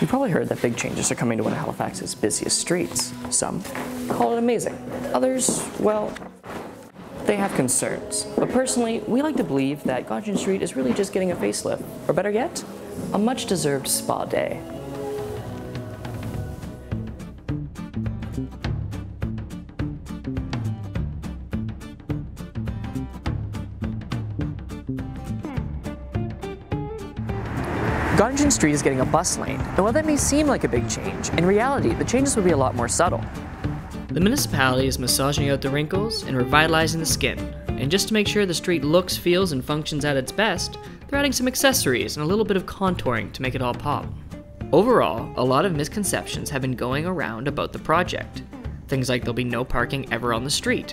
You've probably heard that big changes are coming to one of Halifax's busiest streets. Some call it amazing. Others, well, they have concerns. But personally, we like to believe that Gottingen Street is really just getting a facelift, or better yet, a much-deserved spa day. Gottingen Street is getting a bus lane, and while that may seem like a big change, in reality, the changes will be a lot more subtle. The municipality is massaging out the wrinkles and revitalizing the skin, and just to make sure the street looks, feels, and functions at its best, they're adding some accessories and a little bit of contouring to make it all pop. Overall, a lot of misconceptions have been going around about the project. Things like there'll be no parking ever on the street,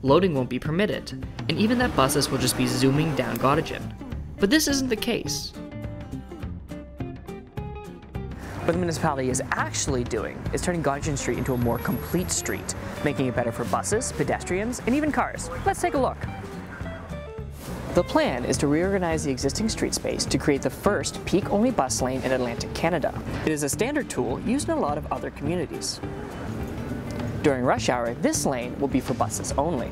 loading won't be permitted, and even that buses will just be zooming down Gottingen. But this isn't the case. What the municipality is actually doing is turning Gottingen Street into a more complete street, making it better for buses, pedestrians, and even cars. Let's take a look. The plan is to reorganize the existing street space to create the first peak-only bus lane in Atlantic Canada. It is a standard tool used in a lot of other communities. During rush hour, this lane will be for buses only.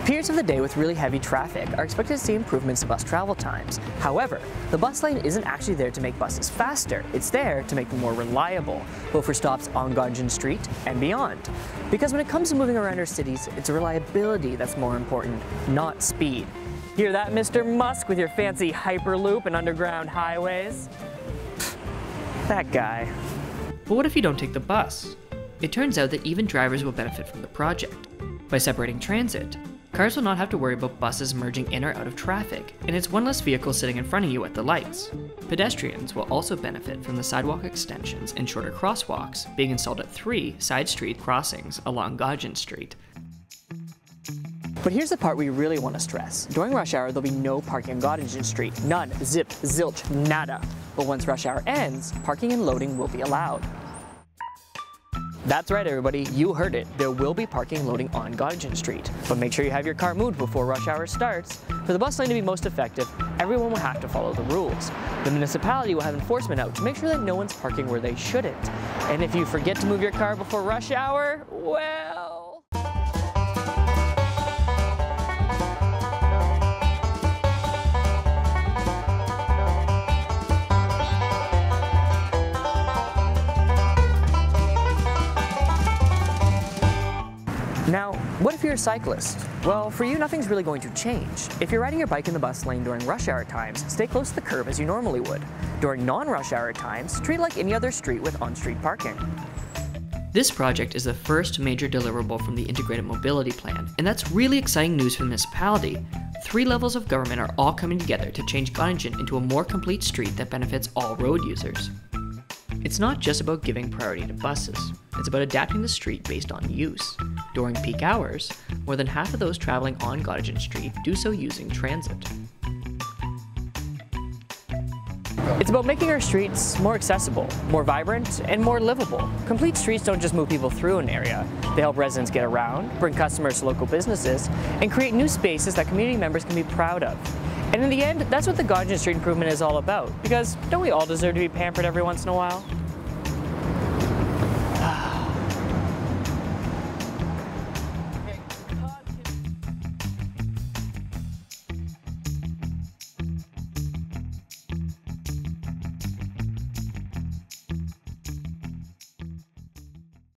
Periods of the day with really heavy traffic are expected to see improvements in bus travel times. However, the bus lane isn't actually there to make buses faster, it's there to make them more reliable, both for stops on Gottingen Street and beyond. Because when it comes to moving around our cities, it's reliability that's more important, not speed. Hear that, Mr. Musk, with your fancy Hyperloop and underground highways? That guy. But what if you don't take the bus? It turns out that even drivers will benefit from the project. By separating transit, cars will not have to worry about buses merging in or out of traffic, and it's one less vehicle sitting in front of you at the lights. Pedestrians will also benefit from the sidewalk extensions and shorter crosswalks being installed at 3 side street crossings along Gottingen Street. But here's the part we really want to stress. During rush hour, there'll be no parking on Gottingen Street. None. Zip. Zilch. Nada. But once rush hour ends, parking and loading will be allowed. That's right, everybody, you heard it. There will be parking and loading on Gottingen Street. But make sure you have your car moved before rush hour starts. For the bus lane to be most effective, everyone will have to follow the rules. The municipality will have enforcement out to make sure that no one's parking where they shouldn't. And if you forget to move your car before rush hour, well... Now, what if you're a cyclist? Well, for you, nothing's really going to change. If you're riding your bike in the bus lane during rush hour times, stay close to the curb as you normally would. During non-rush hour times, treat it like any other street with on-street parking. This project is the first major deliverable from the Integrated Mobility Plan, and that's really exciting news for the municipality. 3 levels of government are all coming together to change Gottingen into a more complete street that benefits all road users. It's not just about giving priority to buses, it's about adapting the street based on use. During peak hours, more than half of those traveling on Gottingen Street do so using transit. It's about making our streets more accessible, more vibrant, and more livable. Complete streets don't just move people through an area. They help residents get around, bring customers to local businesses, and create new spaces that community members can be proud of. And in the end, that's what the Gottingen Street improvement is all about. Because don't we all deserve to be pampered every once in a while?